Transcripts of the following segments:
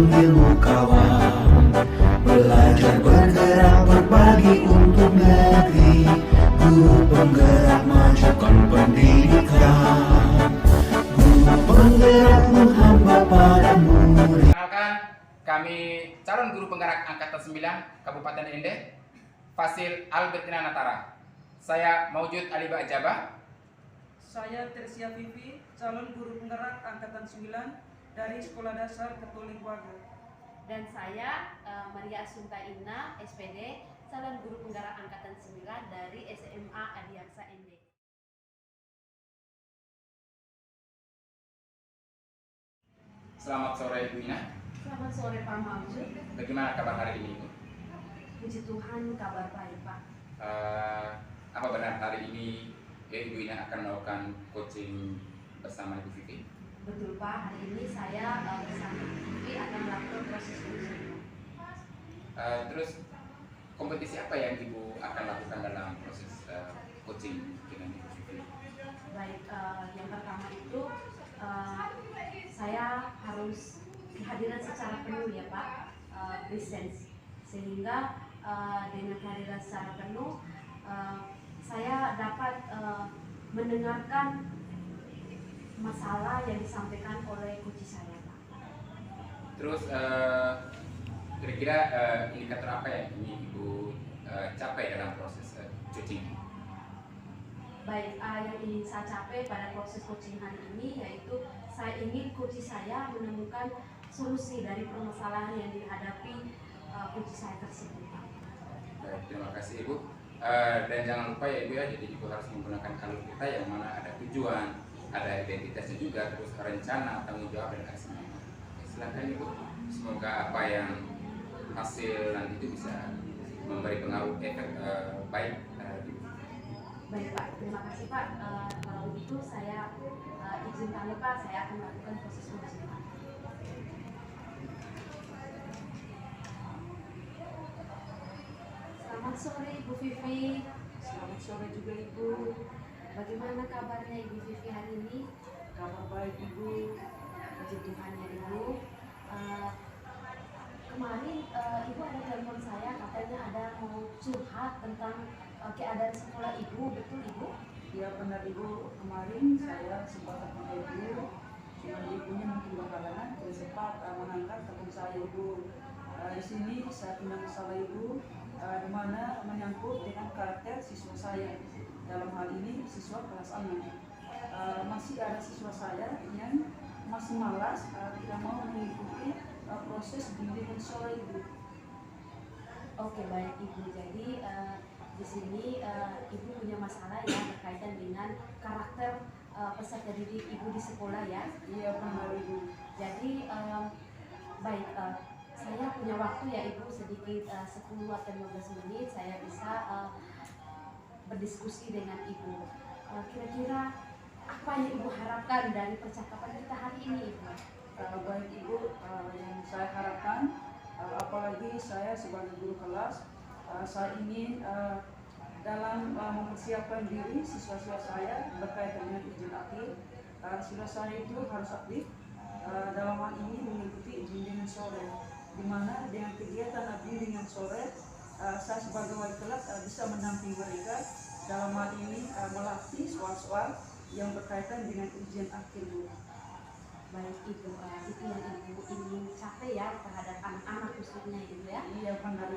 ilmu kawan, belajar bergerak berbagi untuk negeri, guru penggerak majukan pendidikan, guru penggerak menghamba pada murid. Kenalkan, kami calon guru penggerak Angkatan 9 Kabupaten Ende, Fasil Albertina Natara. Saya Maujud Aliba Ajaba. Saya Tersia Vivi, calon guru penggerak Angkatan 9 dari Sekolah Dasar Katolik Waga. Dan saya Maria Asunta Inna, SPD, calon guru penggerak Angkatan 9 dari SMA Adiaksa Ende. Selamat sore Ibu Ina. Selamat sore Pak Maujud. Bagaimana kabar hari ini Ibu? Puji Tuhan, kabar baik Pak. Apa benar hari ini Ibu Ina akan melakukan coaching bersama Ibu Vivi? Betul Pak, hari ini saya bersama Ibu Vivi akan melakukan proses coaching. Terus kompetisi apa yang Ibu akan lakukan dalam proses coaching dengan Ibu Vivi? Baik, yang pertama itu saya harus kehadiran secara penuh ya Pak, presence, sehingga dengan kehadiran secara penuh saya dapat mendengarkan masalah yang disampaikan oleh coach saya Pak. Terus kira-kira indikator apa yang ingin Ibu capai dalam proses coaching? Baik, yang ingin saya capai pada proses coaching hari ini yaitu saya ingin coach saya menemukan solusi dari permasalahan yang dihadapi coach saya tersebut. Baik, terima kasih Ibu. Dan jangan lupa ya Ibu ya, jadi Ibu harus menggunakan alur kita yang mana ada tujuan, ada identitasnya juga, terus rencana, tanggung jawab dan aksinya. Silakan Ibu. Semoga apa yang hasil nanti itu bisa memberi pengaruh efek baik di Ibu. Baik Pak, terima kasih Pak. Kalau begitu saya izin kami Pak, saya akan melakukan proses coaching Pak. Selamat sore Ibu Vivi. Selamat sore juga Ibu. Bagaimana kabarnya Ibu Vivi hari ini? Kabar baik Ibu. Puji Tuhan ya Ibu. Kemarin Ibu ada telepon saya, katanya ada mau curhat tentang keadaan sekolah Ibu, betul Ibu? Ya benar Ibu, kemarin saya sempat telepon Ibu, cuma ibunya mungkin berhalangan, dan sempat mengangkat telepon saya Ibu. Di sini saya punya masalah Ibu, di mana menyangkut dengan karakter siswa saya. Dalam hal ini siswa kelas 6. Masih ada siswa saya yang masih malas, tidak mau mengikuti proses bimbingan sore Ibu. Oke baik Ibu, jadi di sini Ibu punya masalah ya berkaitan dengan karakter peserta didik Ibu di sekolah ya? Iya benar Ibu. Jadi baik, saya punya waktu ya Ibu sedikit 10 atau 15 menit saya bisa berdiskusi dengan Ibu. Kira-kira apa yang Ibu harapkan dari percakapan kita hari ini Ibu? Baik Ibu, yang saya harapkan, apalagi saya sebagai guru kelas, saya ingin dalam mempersiapkan diri siswa-siswa saya berkaitan dengan ujian akhir, siswa saya itu harus aktif dalam hal ini mengikuti bimbingan sore, di mana dengan kegiatan bimbingan sore saya sebagai wali kelas bisa mendampingi mereka dalam hal ini melatih soal-soal yang berkaitan dengan ujian akhir Bu. Baik Ibu, itu yang Ibu ingin capai ya terhadap anak-anak khususnya Ibu ya? Iya benar.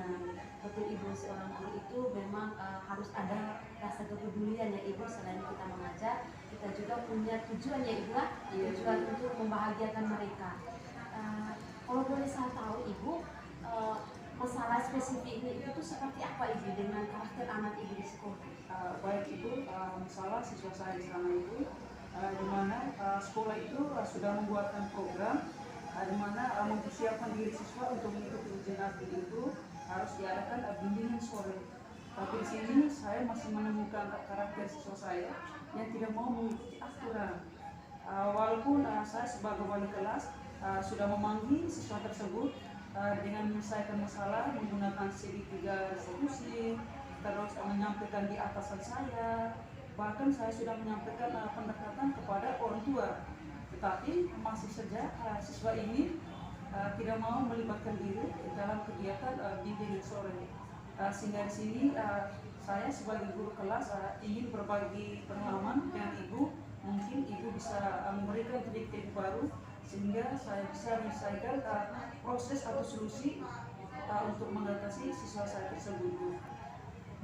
Betul Ibu, seorang guru itu memang harus ada rasa kepedulian ya Ibu. Selain kita mengajar, kita juga punya tujuan ya Ibu lah, tujuan untuk membahagiakan mereka. Kalau boleh saya tahu Ibu, masalah spesifiknya itu seperti apa Ibu dengan karakter anak Ibu di sekolah? Baik Ibu, masalah siswa saya di sana Ibu, di mana sekolah itu sudah membuatkan program di mana mempersiapkan diri siswa untuk mengikuti ujian akhir itu harus diadakan bimbingan sore. Tapi di sini saya masih menemukan karakter siswa saya yang tidak mau mengikuti aturan. Walaupun saya sebagai wali kelas sudah memanggil siswa tersebut dengan menyelesaikan masalah menggunakan CD3 resolusi, terus menyampaikan di atasan saya. Bahkan saya sudah menyampaikan pendekatan kepada orang tua, tetapi masih saja siswa ini tidak mau melibatkan diri dalam kegiatan bimbingan sore. Sehingga di sini saya sebagai guru kelas ingin berbagi pengalaman dengan ibu. Mungkin ibu bisa memberikan trik-trik baru sehingga saya bisa menyelesaikan proses atau solusi untuk mengatasi siswa saya tersebut.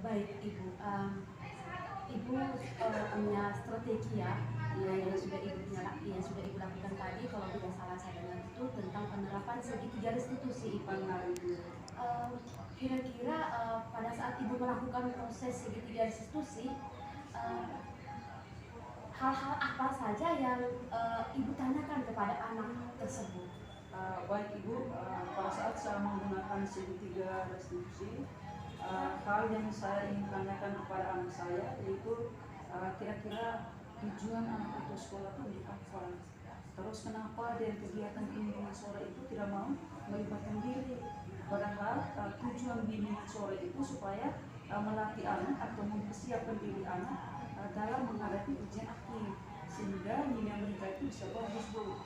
Baik Ibu, Ibu punya strategi ya yang sudah Ibu lakukan tadi, kalau tidak salah saya dengar itu tentang penerapan segitiga restitusi Ibu. Kira-kira pada saat Ibu melakukan proses segitiga restitusi, hal-hal apa saja yang Ibu tanyakan kepada anak tersebut? Baik Ibu, pada saat saya menggunakan segitiga restitusi, hal yang saya ingin tanyakan kepada anak saya yaitu kira-kira tujuan anak itu sekolah itu untuk apa? Terus kenapa dari kegiatan bimbingan sore itu tidak mau melibatkan diri? Padahal tujuan bimbingan sore itu supaya melatih anak atau mempersiapkan diri anak dalam menghadapi ujian akhir sehingga nilai mereka itu bisa bagus, Bu.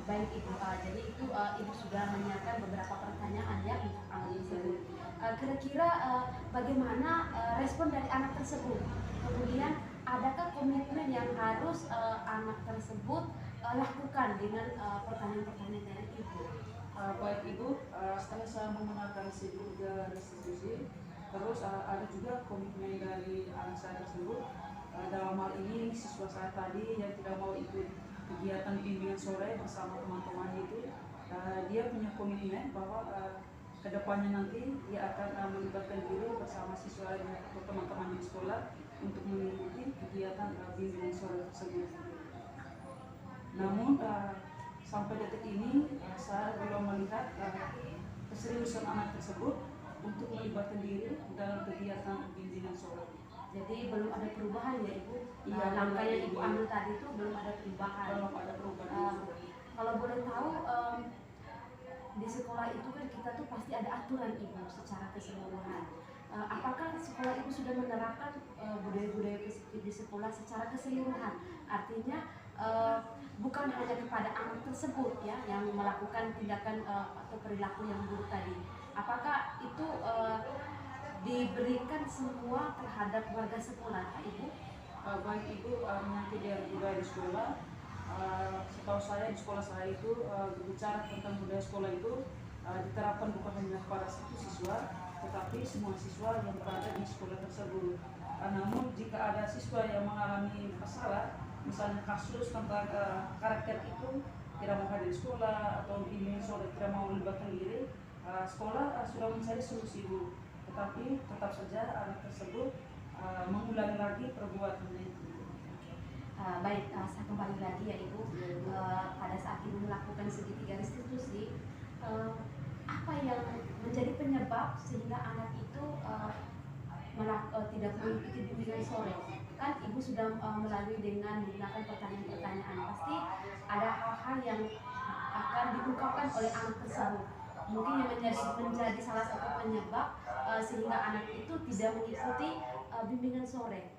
Baik Ibu, jadi itu Ibu sudah menyiapkan beberapa pertanyaan ya untuk anak tersebut. Kira-kira bagaimana respon dari anak tersebut? Kemudian adakah komitmen yang harus anak tersebut lakukan dengan pertanyaan-pertanyaan dari Ibu? Baik Ibu, setelah saya menggunakan segitiga restitusi, terus ada juga komitmen dari anak saya tersebut. Dalam hal ini siswa saya tadi yang tidak mau ikut kegiatan bimbingan sore bersama teman-teman itu, dia punya komitmen bahwa kedepannya nanti dia akan melibatkan diri bersama siswa atau teman-teman di sekolah untuk mengikuti kegiatan bimbingan sore tersebut. Namun sampai detik ini saya belum melihat keseriusan anak tersebut untuk melibatkan diri dalam kegiatan bimbingan sore. Jadi belum ada perubahan ya Ibu? Iya, langkah yang Ibu ambil tadi itu belum ada perubahan. Belum ada perubahan. Kalau boleh tahu, di sekolah itu kan kita tuh pasti ada aturan Ibu secara keseluruhan. Apakah sekolah Ibu sudah menerapkan budaya-budaya positif di sekolah secara keseluruhan? Artinya bukan hanya kepada anak tersebut ya yang melakukan tindakan atau perilaku yang buruk tadi. Apakah itu diberikan semua terhadap warga sekolah, Ibu? Baik Ibu, menyangkut dengan budaya di sekolah, setahu saya di sekolah saya itu berbicara tentang budaya sekolah itu diterapkan bukan hanya pada satu siswa, tetapi semua siswa yang berada di sekolah tersebut. Namun jika ada siswa yang mengalami masalah, misalnya kasus tentang karakter itu tidak mau hadir di sekolah atau bimbingan sore tidak mau melibatkan diri, sekolah sudah mencari solusi Bu. Tetapi tetap saja anak tersebut mengulangi lagi perbuatannya itu. Baik, saya kembali lagi ya Ibu. Pada saat Ibu melakukan segitiga restitusi, apa yang menjadi penyebab sehingga anak itu tidak mengikuti bimbingan sore? Kan Ibu sudah melalui dengan menggunakan pertanyaan-pertanyaan, pasti ada hal-hal yang akan diungkapkan oleh anak tersebut. Mungkin yang menjadi salah satu penyebab sehingga anak itu tidak mengikuti bimbingan sore.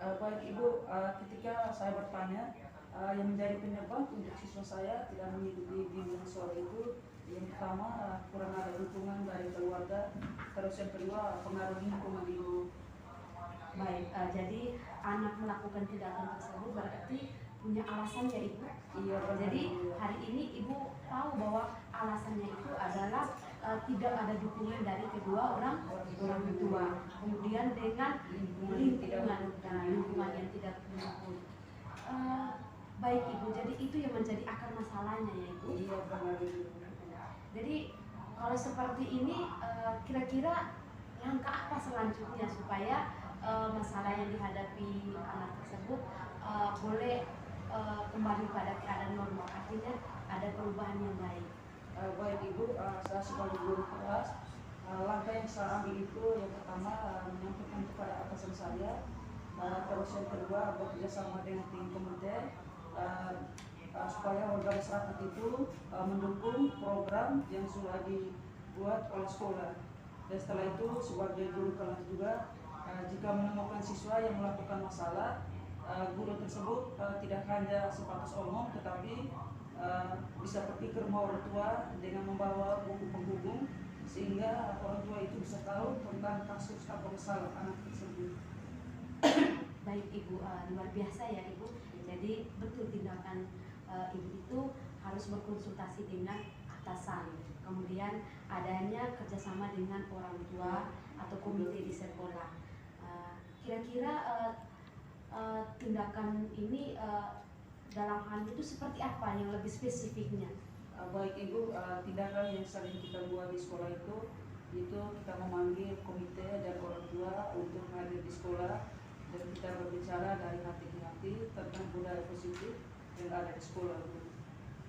Baik Ibu, ketika saya bertanya yang menjadi penyebab untuk siswa saya tidak mengikuti bimbingan sore itu, yang pertama kurang ada dukungan dari keluarga, terus yang kedua pengaruh lingkungan Ibu. Baik, jadi anak melakukan tindakan tersebut berarti punya alasan ya Ibu? Iya, jadi hari ini Ibu tahu bahwa alasannya itu adalah tidak ada dukungan dari kedua orang tua, kemudian dengan lingkungan yang tidak mendukung. Baik Ibu, jadi itu yang menjadi akar masalahnya ya Ibu? Iya, benar. Jadi kalau seperti ini kira-kira langkah apa selanjutnya supaya masalah yang dihadapi anak tersebut boleh kembali pada keadaan normal, artinya ada perubahan yang baik? Baik Ibu, saya sebagai guru kelas, langkah yang saya ambil itu yang pertama menyampaikan kepada atasan saya, terus yang kedua bekerja sama dengan tim komite supaya warga masyarakat itu mendukung program yang sudah dibuat oleh sekolah. Dan setelah itu sebagai guru kelas juga, jika menemukan siswa yang melakukan masalah, guru tersebut tidak hanya sebatas omong, tetapi bisa pergi ke rumah orang tua dengan membawa buku penghubung sehingga orang tua itu bisa tahu tentang kasus atau masalah anak tersebut. Baik Ibu, luar biasa ya Ibu. Jadi betul tindakan Ibu itu harus berkonsultasi dengan atasan. Kemudian adanya kerjasama dengan orang tua atau komite di sekolah. Kira-kira tindakan ini dalam hal itu seperti apa yang lebih spesifiknya? Baik Ibu, tindakan yang sering kita buat di sekolah itu kita memanggil komite dan orang tua untuk hadir di sekolah dan kita berbicara dari hati ke hati tentang budaya positif yang ada di sekolah.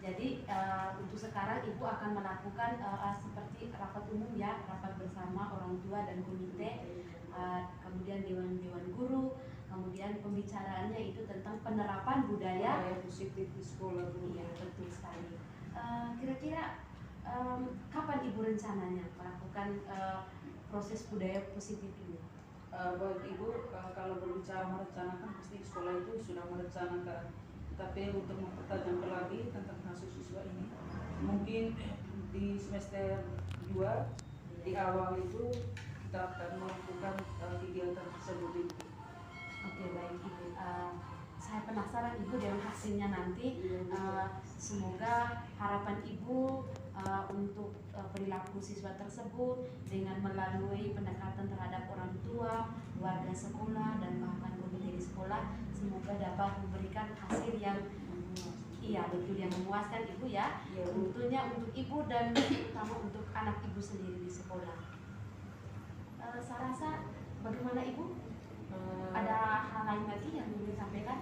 Jadi untuk sekarang Ibu akan melakukan seperti rapat umum ya, rapat bersama orang tua dan komite, kemudian dewan guru, kemudian pembicaraannya itu tentang penerapan budaya positif di sekolah. Iya, betul sekali. Kira-kira kapan Ibu rencananya melakukan proses budaya positif ini? Baik Ibu, kalau berbicara merencanakan pasti di sekolah itu sudah merencanakan. Tapi untuk mempertajam lagi tentang kasus siswa ini, mungkin di semester 2 di awal itu kita akan melakukan kegiatan tersebut. Oke, baik Ibu. Saya penasaran Ibu dengan hasilnya nanti. Semoga harapan Ibu untuk perilaku siswa tersebut dengan melalui pendekatan terhadap orang tua, warga sekolah dan bahkan komite di sekolah, semoga dapat memberikan hasil yang iya betul yang memuaskan Ibu ya. Tentunya untuk Ibu dan terutama untuk anak Ibu sendiri di sekolah. Saya rasa bagaimana Ibu? Ada hal lain lagi yang ingin disampaikan?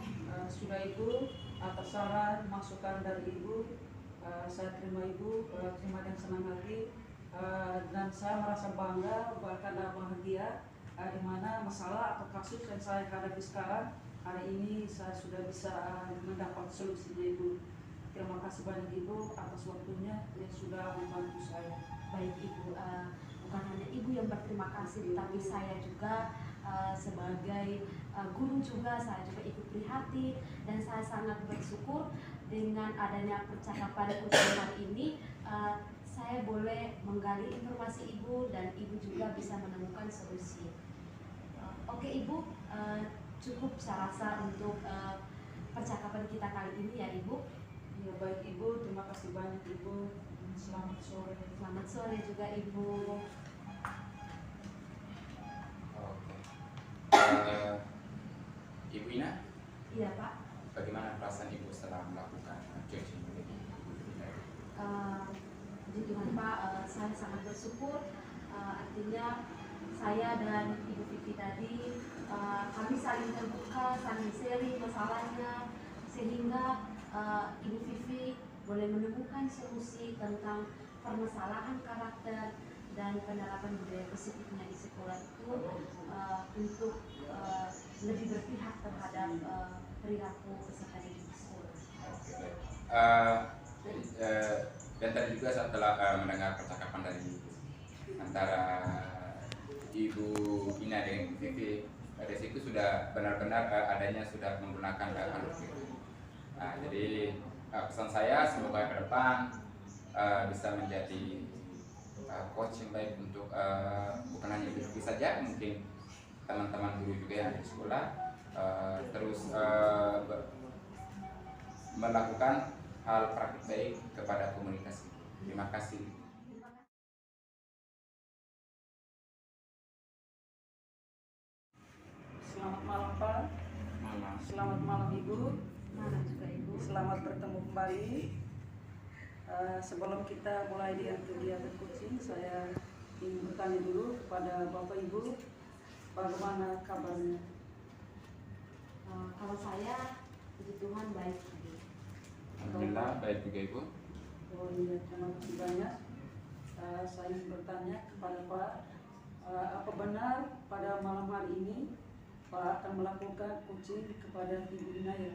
Sudah Ibu, atas saran masukan dari Ibu, saya terima Ibu, terima dengan senang hati, dan saya merasa bangga bahkan bahagia di mana masalah atau kasus yang saya hadapi sekarang hari ini saya sudah bisa mendapat solusinya Ibu. Terima kasih banyak Ibu atas waktunya yang sudah membantu saya. Baik Ibu, bukan hanya Ibu yang berterima kasih, tapi saya juga sebagai guru juga saya juga ikut prihatin dan saya sangat bersyukur dengan adanya percakapan hari ini saya boleh menggali informasi Ibu dan Ibu juga bisa menemukan solusi. Oke Ibu, cukup saya rasa untuk percakapan kita kali ini ya Ibu. Ya baik Ibu, terima kasih banyak Ibu. Selamat sore. Selamat sore juga Ibu. Ibu Ina, Iya Pak. bagaimana perasaan Ibu setelah melakukan coaching ini? Puji Tuhan Pak, saya sangat bersyukur. Artinya saya dan Ibu Vivi tadi kami saling terbuka, saling sharing masalahnya sehingga Ibu Vivi boleh menemukan solusi tentang permasalahan karakter dan penerapan budaya positifnya di sekolah itu untuk lebih berpihak terhadap perilaku peserta didik di sekolah. Dan tadi juga setelah mendengar percakapan dari antara Ibu Ina dengan Ibu Vivi, dari situ sudah benar-benar adanya sudah menggunakan alur itu. Jadi pesan saya semoga ke depan bisa menjadi coach yang baik untuk bukan hanya Ibu Vivi saja, mungkin teman-teman guru juga yang ada di sekolah, terus melakukan hal praktik baik kepada komunitas. Terima kasih. Selamat malam Pak. Malam. Selamat malam Ibu. Malam juga Ibu. Selamat bertemu kembali. Sebelum kita mulai dengan kegiatan coaching, saya ingin bertanya dulu kepada Bapak Ibu, bagaimana kabarnya? Kalau saya, puji Tuhan baik. Alhamdulillah baik juga Ibu. Oh iya, terima kasih banyak. Saya ingin bertanya kepada Pak, apa benar pada malam hari ini Pak akan melakukan coaching kepada Ibu Inaya?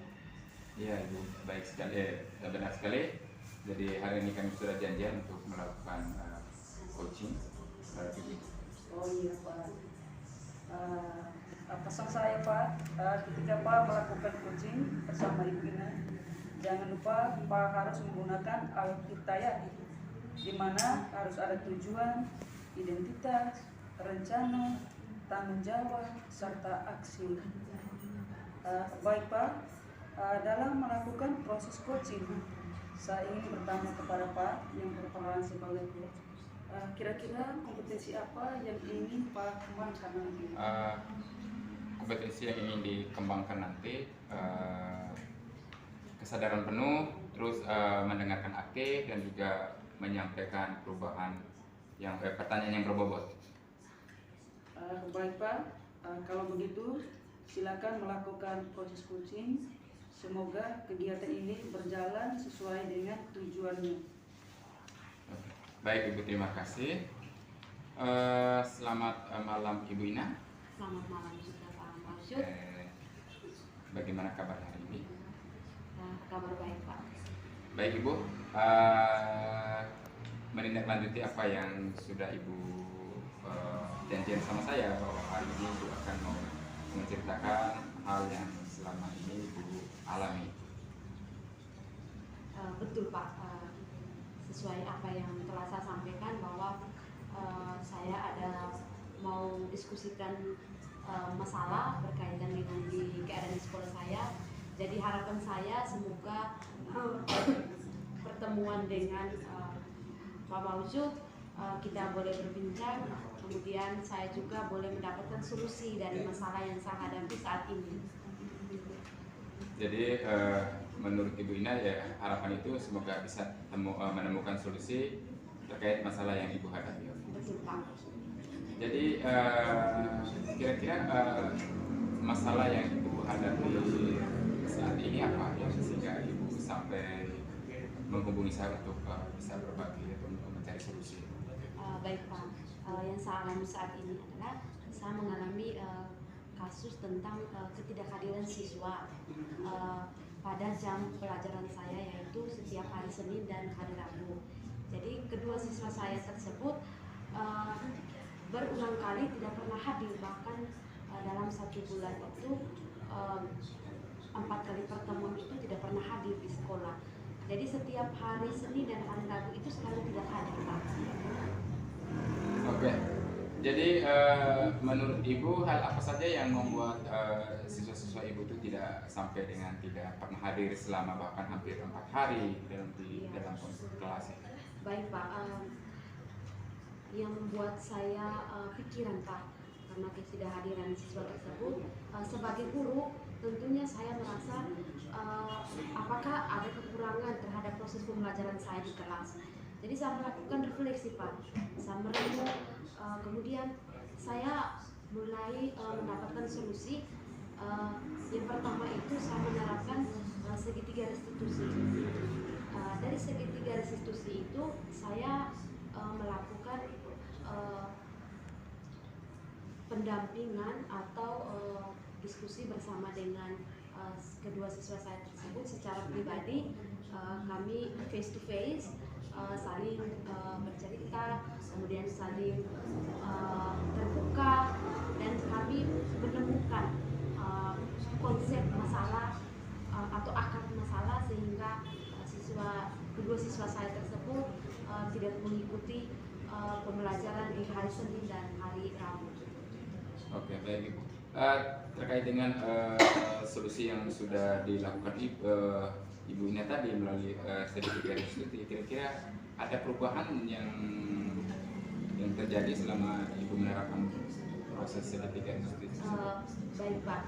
Iya Ibu, baik sekali, benar sekali. Jadi hari ini kami sudah janjian untuk melakukan coaching kepada Ibu. Oh iya Pak. Pesan saya Pak, ketika Pak melakukan coaching bersama Ibu Ina, jangan lupa Pak harus menggunakan alat Tirtayati, di mana harus ada tujuan, identitas, rencana, tanggung jawab, serta aksi. Baik Pak, dalam melakukan proses coaching, saya ingin bertanya kepada Pak yang berperan sebagai coach. Kira-kira kompetensi apa yang ingin Pak kembangkan nanti? Kompetensi yang ingin dikembangkan nanti kesadaran penuh, terus mendengarkan aktif dan juga menyampaikan perubahan yang pertanyaan yang berbobot. Baik Pak, kalau begitu silakan melakukan proses coaching. Semoga kegiatan ini berjalan sesuai dengan tujuannya. Baik Ibu, terima kasih. Selamat malam Ibu Ina. Selamat malam juga Pak Masyud. Bagaimana kabar hari ini? Kabar baik Pak. Baik Ibu, menindaklanjuti apa yang sudah Ibu janjian sama saya bahwa hari ini Ibu akan mau menceritakan hal yang selama ini Ibu alami. Betul Pak, sesuai apa yang telah saya sampaikan bahwa saya ada mau diskusikan masalah berkaitan dengan di keadaan sekolah saya. Jadi harapan saya semoga pertemuan dengan Pak Maujud kita boleh berbincang, kemudian saya juga boleh mendapatkan solusi dari masalah yang saya hadapi saat ini. Jadi menurut Ibu Ina ya harapan itu semoga bisa menemukan solusi terkait masalah yang Ibu hadapi. Betul Pak. Jadi kira-kira masalah yang Ibu hadapi saat ini apa yang sehingga Ibu sampai menghubungi saya untuk bisa berbagi atau untuk mencari solusi? Baik Pak, yang saya alami saat ini adalah saya mengalami kasus tentang ketidakhadiran siswa pada jam pelajaran saya, yaitu setiap hari Senin dan hari Rabu. Jadi kedua siswa saya tersebut berulang kali tidak pernah hadir, bahkan dalam 1 bulan itu 4 kali pertemuan itu tidak pernah hadir di sekolah. Jadi setiap hari Senin dan hari Rabu itu selalu tidak hadir Pak. Oke. Jadi menurut Ibu hal apa saja yang membuat siswa-siswa Ibu itu tidak sampai dengan tidak pernah hadir selama bahkan hampir 4 hari dalam kelas? Baik Pak, yang membuat saya pikiran Pak karena ketidakhadiran siswa tersebut, sebagai guru tentunya saya merasa apakah ada kekurangan terhadap proses pembelajaran saya di kelas. Jadi saya melakukan refleksi Pak, saya merenung, kemudian saya mulai mendapatkan solusi. Yang pertama itu saya menerapkan segitiga restitusi. Dari segitiga restitusi itu saya melakukan pendampingan atau diskusi bersama dengan kedua siswa saya tersebut secara pribadi. Kami face to face, saling bercerita, kemudian saling terbuka, dan kami menemukan konsep masalah atau akar masalah sehingga kedua siswa saya tersebut tidak mengikuti pembelajaran di hari Senin dan hari Rabu. Oke, baik Ibu. Terkait dengan solusi yang sudah dilakukan Ibu Ina tadi melalui segitiga restitusi, kira-kira ada perubahan yang terjadi selama Ibu menerapkan proses segitiga restitusi? Baik Pak,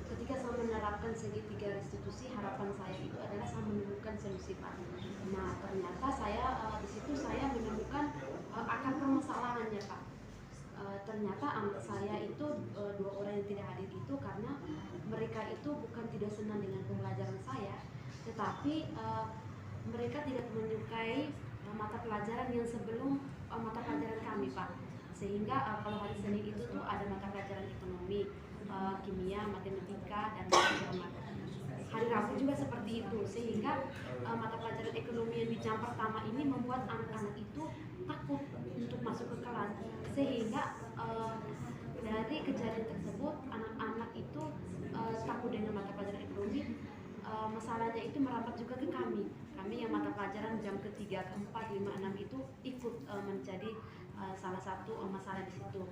ketika saya menerapkan segitiga restitusi, harapan saya itu adalah saya menemukan solusi Pak. Nah ternyata saya di situ saya menemukan akar permasalahannya Pak. Ternyata anak saya itu 2 orang yang tidak hadir itu karena mereka itu bukan tidak senang dengan pembelajaran saya, tetapi mereka tidak menyukai mata pelajaran yang sebelum mata pelajaran kami Pak. Sehingga kalau hari Senin itu tuh ada mata pelajaran ekonomi, kimia, matematika, dan agama. Hari Rabu juga seperti itu, sehingga mata pelajaran ekonomi yang di jam pertama ini membuat anak-anak itu takut untuk masuk ke kelas, sehingga dari kejadian tersebut anak-anak itu takut dengan mata pelajaran ekonomi. Masalah masalahnya itu merapat juga ke kami. Kami yang mata pelajaran jam ketiga, keempat, 5, 6 itu ikut menjadi salah satu masalah di situ.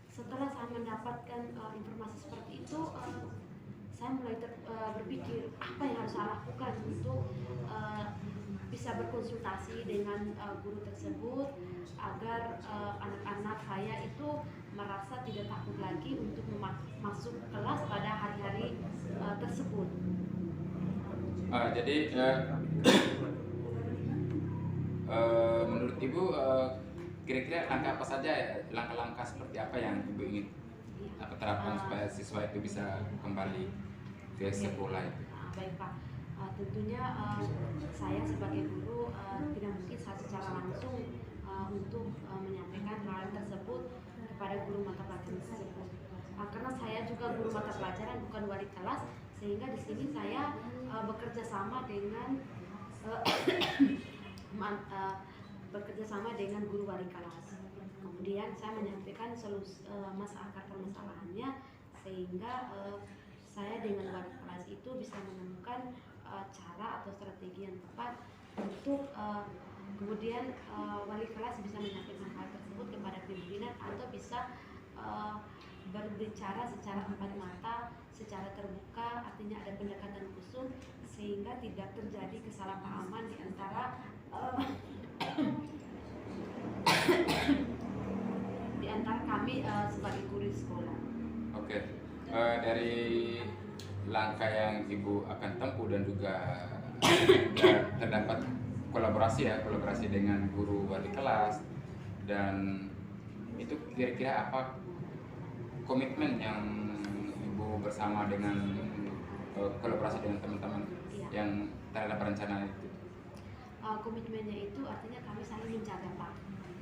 Setelah saya mendapatkan informasi seperti itu, saya mulai berpikir apa yang harus saya lakukan untuk bisa berkonsultasi dengan guru tersebut agar anak-anak saya itu merasa tidak takut lagi untuk masuk kelas pada hari-hari tersebut. Jadi menurut Ibu kira-kira langkah apa saja, langkah-langkah seperti apa yang Ibu ingin terapkan supaya siswa itu bisa kembali ke sekolah itu? Baik Pak, tentunya saya sebagai guru tidak mungkin secara langsung untuk menyampaikan hal tersebut kepada guru mata pelajaran tersebut. Karena saya juga guru mata pelajaran bukan wali kelas, sehingga di sini saya bekerja sama dengan guru wali kelas. Kemudian saya menyampaikan solusi akar permasalahannya, sehingga saya dengan wali kelas itu bisa menemukan cara atau strategi yang tepat untuk kemudian wali kelas bisa menyampaikan hal tersebut kepada pimpinan atau bisa berbicara secara empat mata, secara terbuka, artinya ada pendekatan khusus sehingga tidak terjadi kesalahpahaman di antara kami sebagai guru sekolah. Oke. Dari langkah yang Ibu akan tempuh dan juga terdapat kolaborasi dengan guru wali kelas, dan itu kira-kira apa komitmen yang Ibu bersama dengan kolaborasi dengan teman-teman yang terhadap rencana itu? Komitmennya itu artinya kami saling menjaga Pak.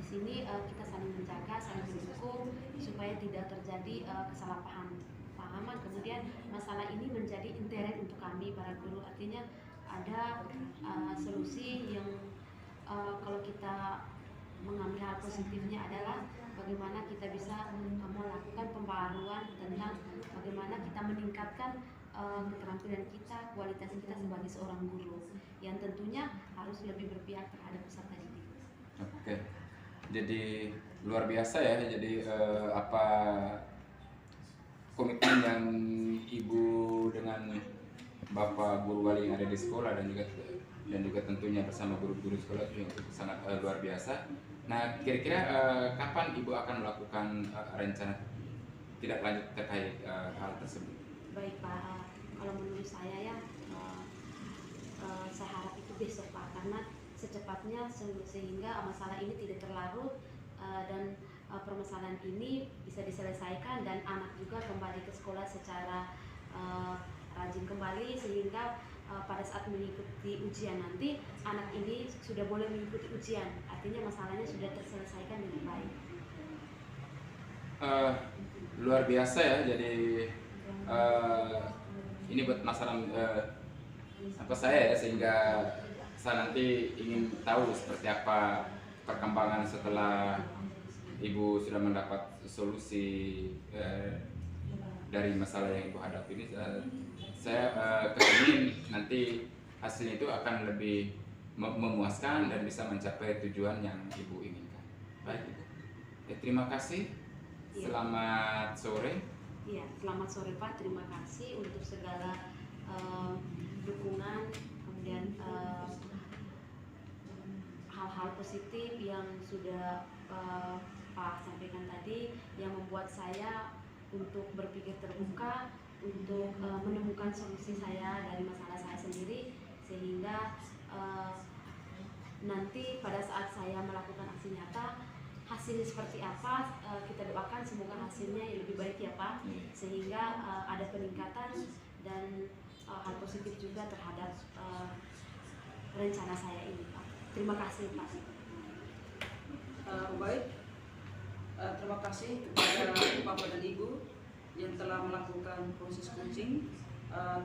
Di sini kita saling menjaga, saling mendukung supaya tidak terjadi kesalahpahaman. Kemudian masalah ini menjadi intern untuk kami para guru, artinya ada solusi yang kalau kita mengambil hal positifnya adalah bagaimana kita bisa melakukan pembaruan tentang bagaimana kita meningkatkan keterampilan kita, kualitas kita sebagai seorang guru yang tentunya harus lebih berpihak terhadap peserta didik. Oke, jadi luar biasa ya. Jadi apa komitmen yang Ibu dengan Bapak guru wali yang ada di sekolah dan juga tentunya bersama guru-guru sekolah itu sangat luar biasa. Nah, kira-kira kapan Ibu akan melakukan rencana tidak lanjut terkait hal tersebut? Baik Pak, kalau menurut saya ya saya harap itu besok Pak, karena secepatnya sehingga masalah ini tidak terlarut dan permasalahan ini bisa diselesaikan dan anak juga kembali ke sekolah secara rajin kembali, sehingga pada saat mengikuti ujian nanti anak ini sudah boleh mengikuti ujian, artinya masalahnya sudah terselesaikan dengan baik. Luar biasa ya. Jadi ini buat masalah saya ya, sehingga saya nanti ingin tahu seperti apa perkembangan setelah Ibu sudah mendapat solusi dari masalah yang Ibu hadapi ini. Saya kepingin nanti hasilnya itu akan lebih memuaskan dan bisa mencapai tujuan yang Ibu inginkan. Baik Ibu. Terima kasih. Selamat sore. Iya, selamat sore Pak. Terima kasih untuk segala dukungan, kemudian hal-hal positif yang sudah Pak sampaikan tadi, yang membuat saya untuk berpikir terbuka, untuk menemukan solusi saya dari masalah saya sendiri, sehingga nanti pada saat saya melakukan aksi nyata, hasilnya seperti apa, kita doakan semoga hasilnya yang lebih baik ya Pak, sehingga ada peningkatan dan hal positif juga terhadap rencana saya ini Pak. Terima kasih Pak. Baik, terima kasih kepada Bapak dan Ibu yang telah melakukan proses coaching.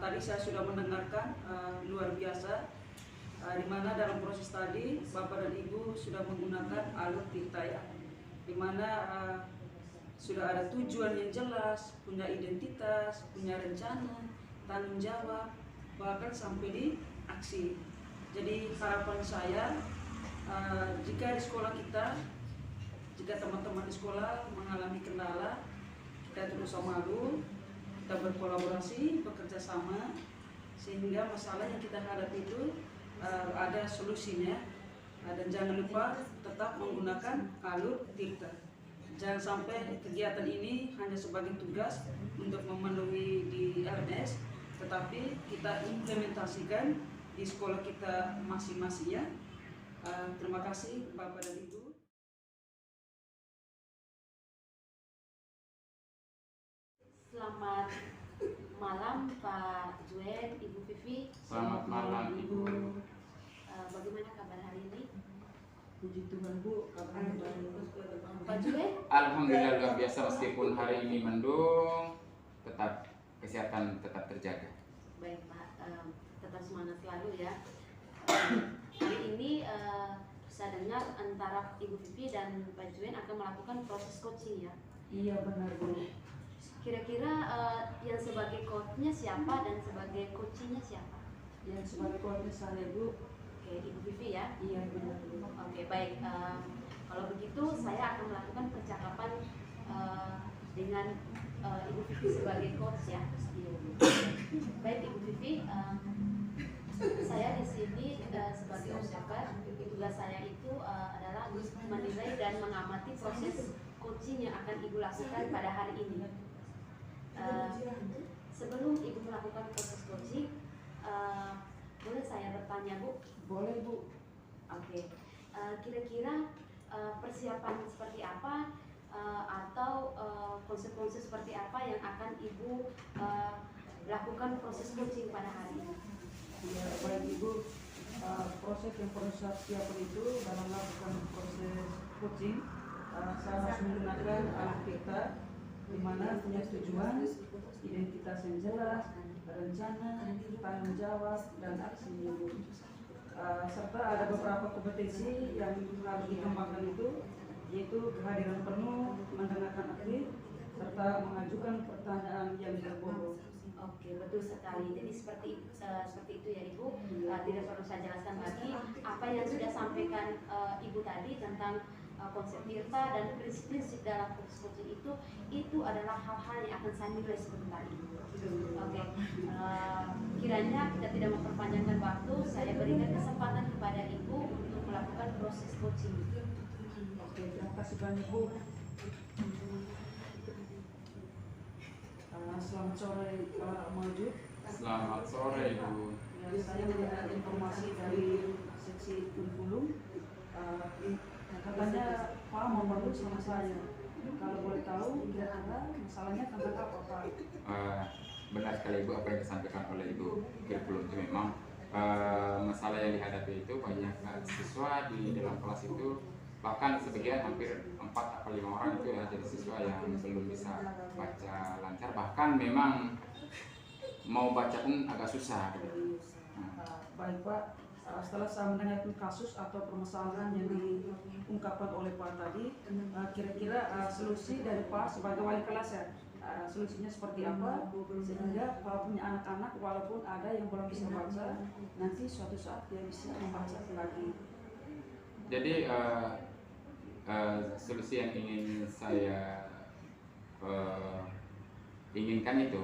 Tadi saya sudah mendengarkan luar biasa, di mana dalam proses tadi Bapak dan Ibu sudah menggunakan alur tirta ya, di mana sudah ada tujuan yang jelas, punya identitas, punya rencana, tanggung jawab, bahkan sampai di aksi. Jadi harapan saya, jika di sekolah kita, jika teman-teman di sekolah mengalami kendala, kita tidak usah malu, kita berkolaborasi, bekerja sama, sehingga masalah yang kita hadapi itu ada solusinya. Dan jangan lupa tetap menggunakan alur tirta. Jangan sampai kegiatan ini hanya sebagai tugas untuk memenuhi di LMS, tetapi kita implementasikan di sekolah kita masing-masing ya. Terima kasih Bapak dan Ibu. Selamat malam Pak Juen, Ibu Vivi. Selamat malam Ibu. Bagaimana kabar hari ini? Puji Tuhan Bu, kabarnya baik. Pak Juen? Alhamdulillah luar biasa, meskipun hari ini mendung, tetap kesehatan tetap terjaga. Baik Pak, tetap semangat selalu ya. Hari ini saya dengar antara Ibu Vivi dan Pak Juen akan melakukan proses coaching ya. Iya benar Bu. Kira-kira yang sebagai coachnya siapa dan sebagai coachingnya siapa? Yang sebagai coachnya saya Bu. Oke, Ibu Vivi ya. Iya benar Bu. Oke, baik. Kalau begitu saya akan melakukan percakapan dengan Ibu Vivi sebagai coach ya. Baik Ibu Vivi, saya di sini sebagai observer. Tugas saya itu adalah menilai dan mengamati proses coaching yang akan Ibu lakukan pada hari ini. Sebelum Ibu melakukan proses coaching, boleh saya bertanya Bu? Boleh Bu. Oke. Kira-kira persiapan seperti apa atau konsep-konsep seperti apa yang akan Ibu lakukan proses coaching pada hari ini? Ya, baik Ibu. Proses yang perlu saya siapkan itu dalam melakukan proses coaching, saya harus menggunakan alat kita, di mana punya tujuan, identitas yang jelas, rencana, tanggung jawab, dan aksi. Serta ada beberapa kompetensi yang harus dikembangkan itu, yaitu kehadiran penuh, mendengarkan aktif, serta mengajukan pertanyaan yang berbobot. Oke, betul sekali. Jadi seperti itu ya Ibu. Tidak perlu saya jelaskan lagi apa yang sudah sampaikan Ibu tadi tentang konsep tirta dan prinsip-prinsip dalam proses coaching itu adalah hal-hal yang akan saya nilai sebentar ini. Oke, kiranya kita tidak memperpanjangkan waktu, saya berikan kesempatan kepada Ibu untuk melakukan proses coaching. Oke, terima kasih banyak Bu. Selamat sore Pak Maju. Selamat sore Ibu. Ya, saya melihat informasi dari seksi kurikulum. Katanya Pak mau bantu sama saya. Kalau boleh tahu kira-kira masalahnya tentang apa Pak? Benar sekali Ibu, apa yang disampaikan oleh Ibu kurikulum itu memang masalah yang dihadapi itu banyak siswa di dalam kelas itu, bahkan sebagian hampir 4 atau 5 orang itu ya, jadi siswa yang belum bisa baca lancar, bahkan memang mau baca pun agak susah gitu. Baik Pak, setelah saya mendengarkan kasus atau permasalahan yang diungkapkan oleh Pak tadi, kira-kira solusi dari Pak sebagai wali kelas ya, solusinya seperti apa sehingga Pak punya anak-anak walaupun ada yang belum bisa baca, nanti suatu saat dia bisa membaca lagi. Jadi solusi yang ingin saya inginkan itu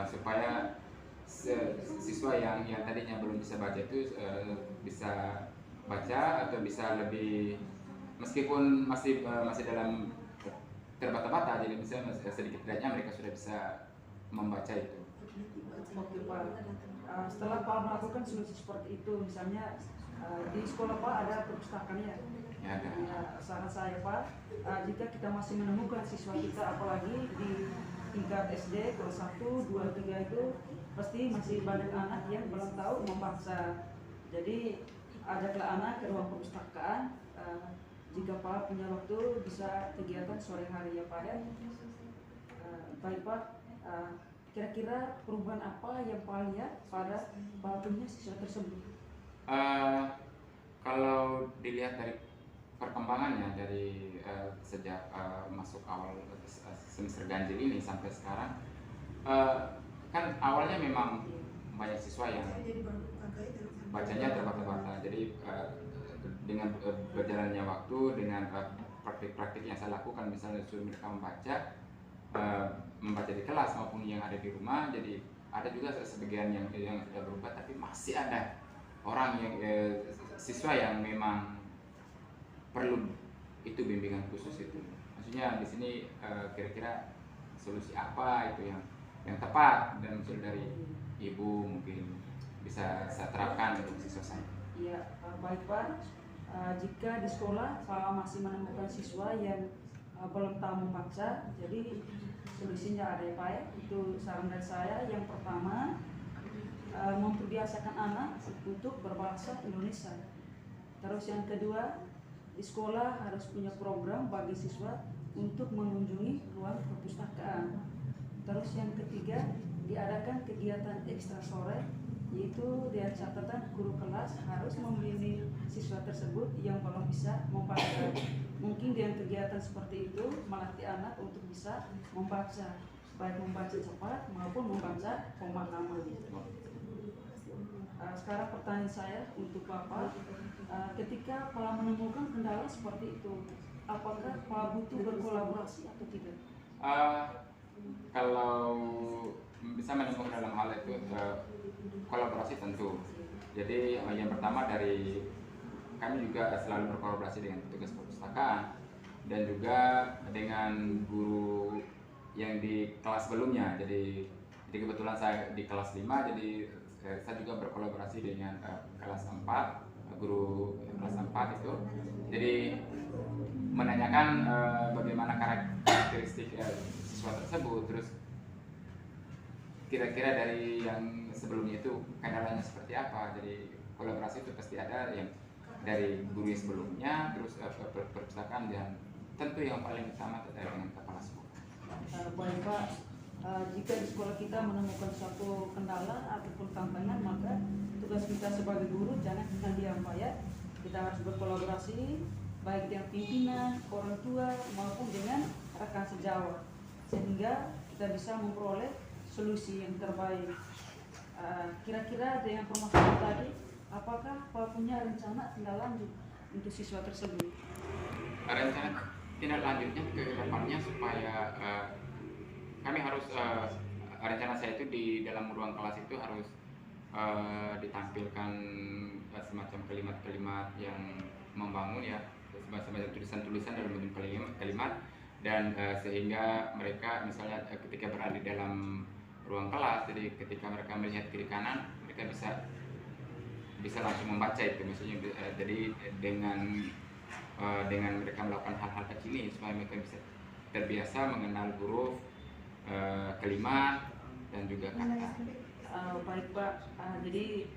supaya siswa yang tadinya belum bisa baca itu bisa baca atau bisa lebih, meskipun masih dalam terbata-bata, jadi misalnya sedikit tidaknya mereka sudah bisa membaca itu. Oke Pak, setelah Pak melakukan solusi seperti itu, misalnya di sekolah Pak ada perpustakaan ya? Ya, ada. Saran saya Pak, jika kita masih menemukan siswa kita, apalagi di tingkat SD kelas 1, 2, 3 itu pasti masih banyak anak yang belum tahu membaca. Jadi ajaklah anak ke ruang perpustakaan. Jika Pak punya waktu bisa kegiatan sore hari ya Pak ya. Baik Pak, kira-kira perubahan apa yang Pak lihat pada punya siswa tersebut? Kalau dilihat dari perkembangannya dari sejak masuk awal semester ganjil ini sampai sekarang, kan awalnya memang banyak siswa yang bacanya terbata-bata. Jadi dengan berjalannya waktu, dengan praktik-praktik yang saya lakukan, misalnya suruh mereka membaca di kelas maupun yang ada di rumah, jadi ada juga sebagian yang sudah berubah, tapi masih ada orang yang siswa yang memang perlu itu bimbingan khusus itu. Maksudnya di sini kira-kira solusi apa itu yang tepat dan usul dari ibu mungkin bisa saya terapkan untuk siswa saya. Iya, baik Pak. Jika di sekolah Pak masih menemukan siswa yang belum tahu membaca, jadi solusinya ada ya Pak ya. Itu saran dari saya. Yang pertama, memperbiasakan anak untuk berbahasa Indonesia. Terus yang kedua, di sekolah harus punya program bagi siswa untuk mengunjungi ruang perpustakaan. Terus yang ketiga, diadakan kegiatan ekstra sore, yaitu dia catatan guru kelas harus membimbing siswa tersebut yang belum bisa membaca. Mungkin dengan kegiatan seperti itu melatih anak untuk bisa membaca, baik membaca cepat maupun membaca pemahaman. Sekarang pertanyaan saya untuk Bapak, ketika Pak menemukan kendala seperti itu, apakah Pak butuh berkolaborasi atau tidak? Kalau bisa menemukan dalam hal itu kolaborasi tentu. Jadi yang pertama dari kami juga selalu berkolaborasi dengan petugas perpustakaan dan juga dengan guru yang di kelas sebelumnya. Jadi kebetulan saya di kelas 5, jadi saya juga berkolaborasi dengan kelas 4, guru kelas 4 itu. Jadi menanyakan bagaimana karakteristik siswa tersebut, terus kira-kira dari yang sebelumnya itu kendalanya seperti apa. Jadi kolaborasi itu pasti ada yang dari guru yang sebelumnya, terus perpustakaan, dan tentu yang paling utama adalah dengan kepala sekolah. Baik Pak, jika di sekolah kita menemukan suatu kendala ataupun tantangan, maka tugas kita sebagai guru jangan tinggal diam Pak ya. Kita harus berkolaborasi baik dengan pimpinan, orang tua maupun dengan rekan sejawat, sehingga kita bisa memperoleh solusi yang terbaik. Kira-kira dengan permasalahan tadi, apakah Pak punya rencana tindak lanjut untuk siswa tersebut? Rencana tindak lanjutnya ke depannya supaya kami harus rencana saya itu di dalam ruang kelas itu harus ditampilkan semacam kalimat-kalimat yang membangun ya, semacam tulisan-tulisan dalam bentuk kalimat, dan sehingga mereka misalnya ketika berada di dalam ruang kelas, jadi ketika mereka melihat kiri kanan, mereka bisa langsung membaca itu. Maksudnya jadi dengan mereka melakukan hal-hal kecil ini supaya mereka bisa terbiasa mengenal huruf, kalimat, dan juga kata. Baik Pak, jadi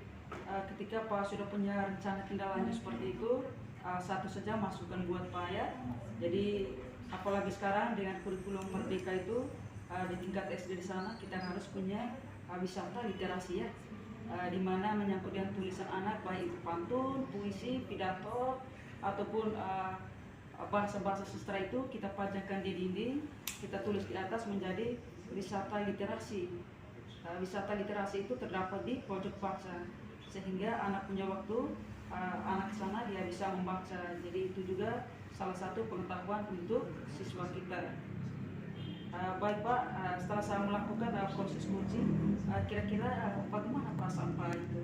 ketika Pak sudah punya rencana tindak lanjut seperti itu, satu saja masukan buat Pak ya. Jadi apalagi sekarang dengan kurikulum Merdeka itu di tingkat SD di sana kita harus punya wisata literasi ya, di mana menyangkut dengan tulisan anak, baik itu pantun, puisi, pidato, ataupun bahasa-bahasa sastra itu kita pajangkan di dinding, kita tulis di atas menjadi wisata literasi. Wisata literasi itu terdapat di pojok baca, sehingga anak punya waktu, anak sana dia bisa membaca. Jadi itu juga salah satu pengetahuan untuk siswa kita. Baik Pak, setelah saya melakukan proses coaching, kira-kira bagaimana perasaan Pak itu?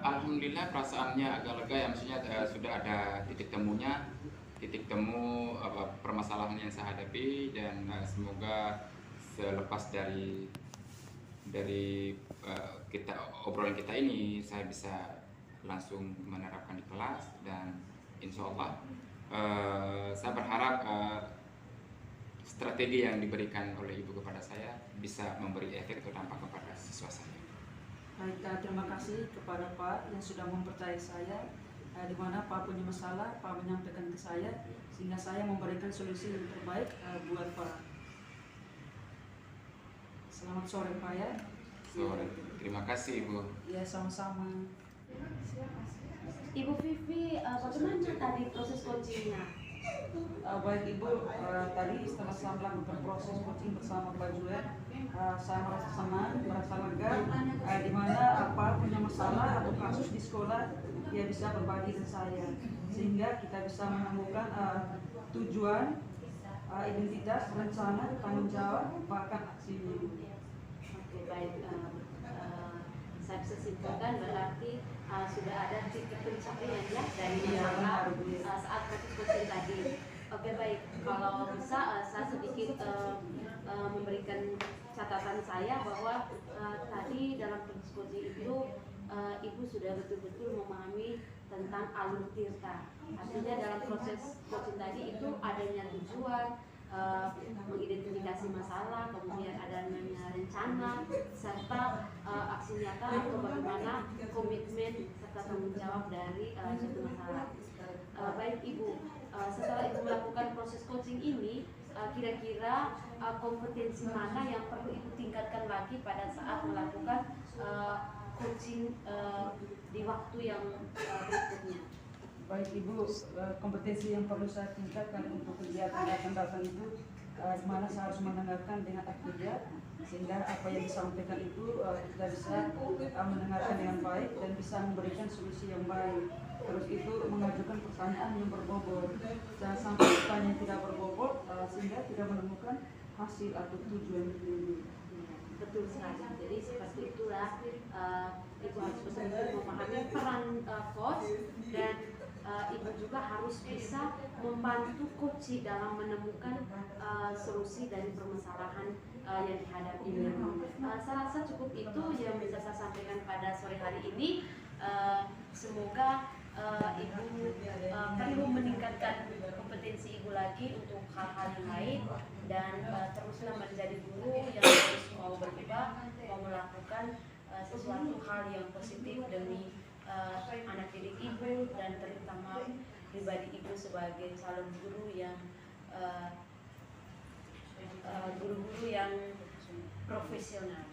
Alhamdulillah perasaannya agak lega ya, maksudnya sudah ada titik temunya, titik temu permasalahan yang saya hadapi, dan semoga selepas dari kita obrolan kita ini saya bisa langsung menerapkan di kelas, dan insya Allah saya berharap strategi yang diberikan oleh ibu kepada saya bisa memberi efek atau dampak kepada siswa saya. Baik, terima kasih kepada Pak yang sudah mempercayai saya, di mana Pak punya masalah, Pak menyampaikan ke saya, sehingga saya memberikan solusi yang terbaik buat Pak. Selamat sore Pak ya. Sore, terima kasih Ibu. Ya, sama-sama. Ibu Vivi, bagaimana tadi proses coachingnya? Baik Ibu, tadi setelah saya melakukan proses coaching bersama Pak Juet, saya merasa senang, merasa lega dia bisa berbagi ke saya, sehingga kita bisa menemukan tujuan, identitas, rencana, tanggung jawab, bahkan aksinya. Oke, baik. Saya bisa simpulkan berarti sudah ada titik pencapaian ya dari masalah saat proses coaching tadi. Oke, baik. Kalau bisa saya sedikit memberikan catatan saya bahwa tadi dalam proses coaching itu Ibu sudah betul-betul memahami tentang alur tirta. Artinya dalam proses coaching tadi itu adanya tujuan, mengidentifikasi masalah, kemudian adanya rencana, serta aksi nyata atau bagaimana komitmen serta tanggung jawab dari suatu masalah. Baik Ibu, setelah Ibu melakukan proses coaching ini, kira-kira kompetensi mana yang perlu Ibu tingkatkan lagi pada saat melakukan coaching di waktu yang berikutnya? Baik Ibu, kompetensi yang perlu saya tingkatkan untuk kegiatan akan datang itu mana saya harus mendengarkan dengan aktif, sehingga apa yang disampaikan itu kita bisa mendengarkan dengan baik dan bisa memberikan solusi yang baik. Terus itu mengajukan pertanyaan yang berbobot, jangan sampai pertanyaan tidak berbobot sehingga tidak menemukan hasil atau tujuan itu. Betul sekali. Jadi seperti itulah Ibu harus betul-betul memahami peran coach, dan Ibu juga harus bisa membantu coach dalam menemukan solusi dari permasalahan yang dihadapinya. Saya rasa cukup itu yang bisa saya sampaikan pada sore hari ini. Semoga Ibu perlu meningkatkan kompetensi Ibu lagi untuk hal-hal yang lain, dan teruslah menjadi guru yang terus mau berubah, mau melakukan sesuatu hal yang positif demi anak didik Ibu, dan terutama pribadi Ibu sebagai calon guru yang guru-guru yang profesional.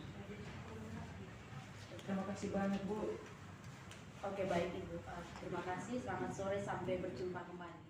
Terima kasih banyak Bu. Oke, baik Ibu. Terima kasih. Selamat sore, sampai berjumpa kembali.